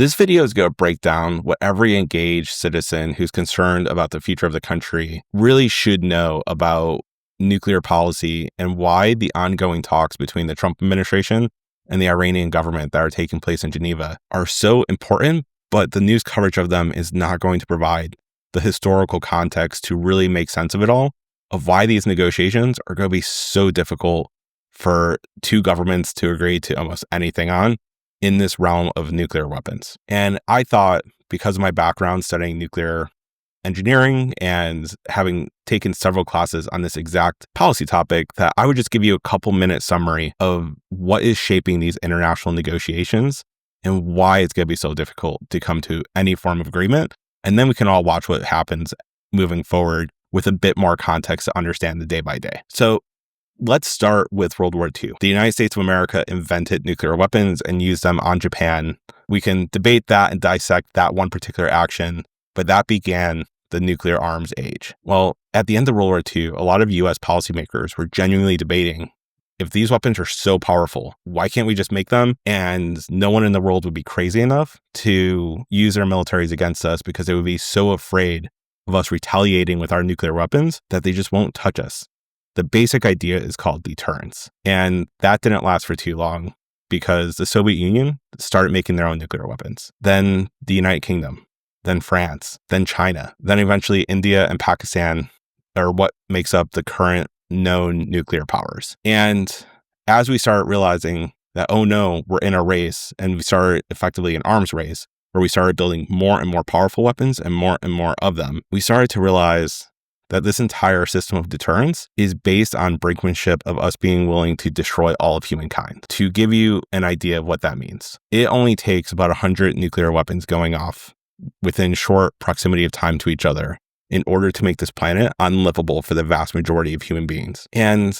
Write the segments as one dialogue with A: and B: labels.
A: This video is going to break down what every engaged citizen who's concerned about the future of the country really should know about nuclear policy and why the ongoing talks between the Trump administration and the Iranian government that are taking place in Geneva are so important, but the news coverage of them is not going to provide the historical context to really make sense of it all, of why these negotiations are going to be so difficult for two governments to agree to almost anything on in this realm of nuclear weapons. And I thought, because of my background studying nuclear engineering and having taken several classes on this exact policy topic, that I would just give you a couple minute summary of what is shaping these international negotiations and why it's going to be so difficult to come to any form of agreement. And then we can all watch what happens moving forward with a bit more context to understand the day by day. So let's start with World War II. The United States of America invented nuclear weapons and used them on Japan. We can debate that and dissect that one particular action, but that began the nuclear arms age. Well, at the end of World War II, a lot of US policymakers were genuinely debating, if these weapons are so powerful, why can't we just make them? And no one in the world would be crazy enough to use their militaries against us because they would be so afraid of us retaliating with our nuclear weapons that they just won't touch us. The basic idea is called deterrence. And that didn't last for too long because the Soviet Union started making their own nuclear weapons. Then the United Kingdom, then France, then China, then eventually India and Pakistan are what makes up the current known nuclear powers. And as we started realizing that, oh no, we're in a race, and we started effectively an arms race where we started building more and more powerful weapons and more of them, we started to realize that this entire system of deterrence is based on brinkmanship of us being willing to destroy all of humankind. To give you an idea of what that means, it only takes about 100 nuclear weapons going off within short proximity of time to each other in order to make this planet unlivable for the vast majority of human beings. And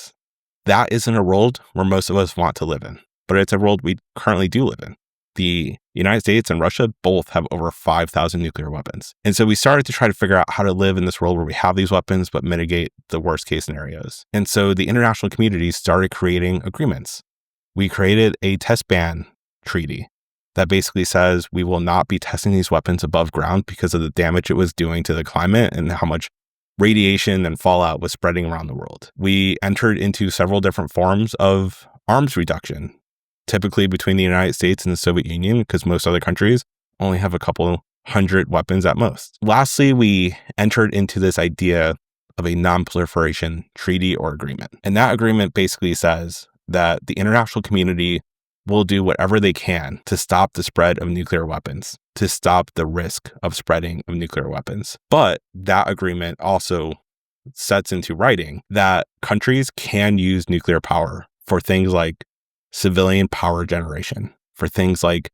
A: that isn't a world where most of us want to live in, but it's a world we currently do live in. The United States and Russia both have over 5,000 nuclear weapons. And so we started to try to figure out how to live in this world where we have these weapons, but mitigate the worst case scenarios. And so the international community started creating agreements. We created a test ban treaty that basically says we will not be testing these weapons above ground because of the damage it was doing to the climate and how much radiation and fallout was spreading around the world. We entered into several different forms of arms reduction, typically between the United States and the Soviet Union, because most other countries only have a couple hundred weapons at most. Lastly, we entered into this idea of a nonproliferation treaty or agreement. And that agreement basically says that the international community will do whatever they can to stop the spread of nuclear weapons, to stop the risk of spreading of nuclear weapons. But that agreement also sets into writing that countries can use nuclear power for things like civilian power generation, for things like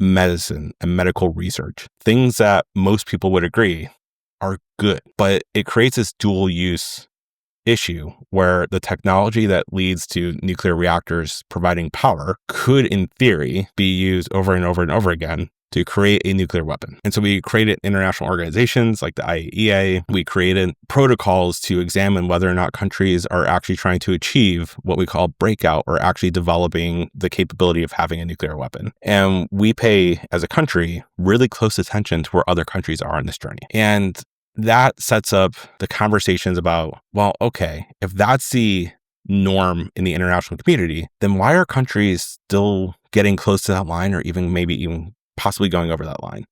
A: medicine and medical research, things that most people would agree are good. But it creates this dual use issue where the technology that leads to nuclear reactors providing power could, in theory, be used over and over and over again to create a nuclear weapon. And so we created international organizations like the IAEA. We created protocols to examine whether or not countries are actually trying to achieve what we call breakout, or actually developing the capability of having a nuclear weapon. And we pay, as a country, really close attention to where other countries are on this journey. And that sets up the conversations about, well, okay, if that's the norm in the international community, then why are countries still getting close to that line, or maybe even possibly going over that line?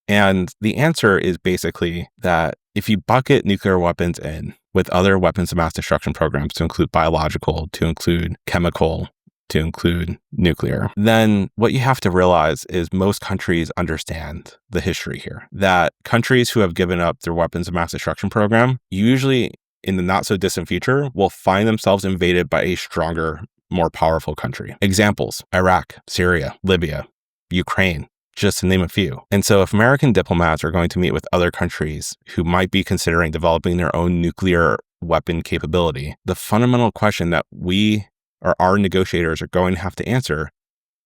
A: And the answer is basically that if you bucket nuclear weapons in with other weapons of mass destruction programs, to include biological, to include chemical, to include nuclear, then what you have to realize is most countries understand the history here. That countries who have given up their weapons of mass destruction program, usually in the not so distant future, will find themselves invaded by a stronger, more powerful country. Examples: Iraq, Syria, Libya, Ukraine, just to name a few. And so if American diplomats are going to meet with other countries who might be considering developing their own nuclear weapon capability, the fundamental question that we or our negotiators are going to have to answer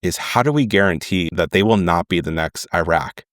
A: is, how do we guarantee that they will not be the next Iraq,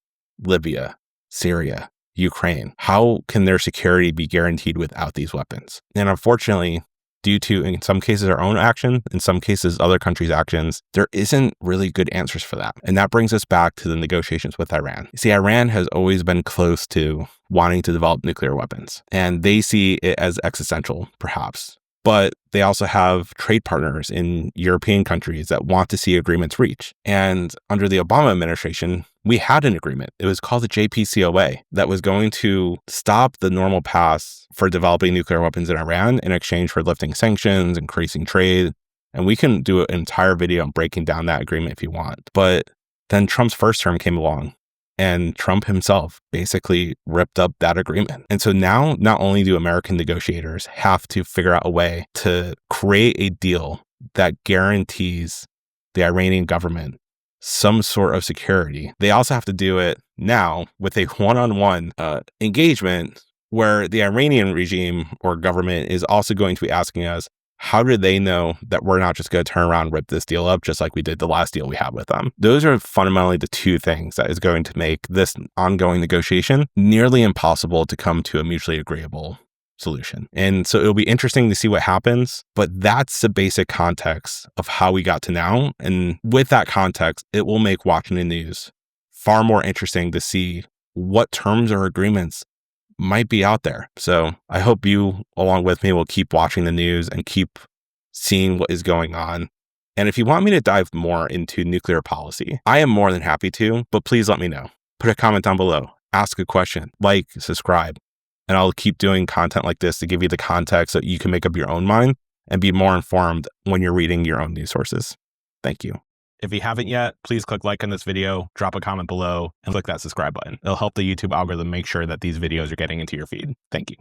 A: Libya, Syria, Ukraine? How can their security be guaranteed without these weapons? And unfortunately, due to, in some cases, our own action, in some cases, other countries' actions, there isn't really good answers for that. And that brings us back to the negotiations with Iran. See, Iran has always been close to wanting to develop nuclear weapons, and they see it as existential, perhaps. But they also have trade partners in European countries that want to see agreements reached. And under the Obama administration, we had an agreement. It was called the JCPOA that was going to stop the normal paths for developing nuclear weapons in Iran in exchange for lifting sanctions, increasing trade. And we can do an entire video on breaking down that agreement if you want. But then Trump's first term came along, and Trump himself basically ripped up that agreement. And so now, not only do American negotiators have to figure out a way to create a deal that guarantees the Iranian government some sort of security, they also have to do it now with a one-on-one engagement where the Iranian regime or government is also going to be asking us, how do they know that we're not just going to turn around and rip this deal up just like we did the last deal we had with them? Those are fundamentally the two things that is going to make this ongoing negotiation nearly impossible to come to a mutually agreeable solution. And so it'll be interesting to see what happens, but that's the basic context of how we got to now. And with that context, it will make watching the news far more interesting to see what terms or agreements might be out there. So I hope you, along with me, will keep watching the news and keep seeing what is going on. And if you want me to dive more into nuclear policy, I am more than happy to, but please let me know. Put a comment down below, ask a question, like, subscribe, and I'll keep doing content like this to give you the context so you can make up your own mind and be more informed when you're reading your own news sources. Thank you. If you haven't yet, please click like on this video, drop a comment below, and click that subscribe button. It'll help the YouTube algorithm make sure that these videos are getting into your feed. Thank you.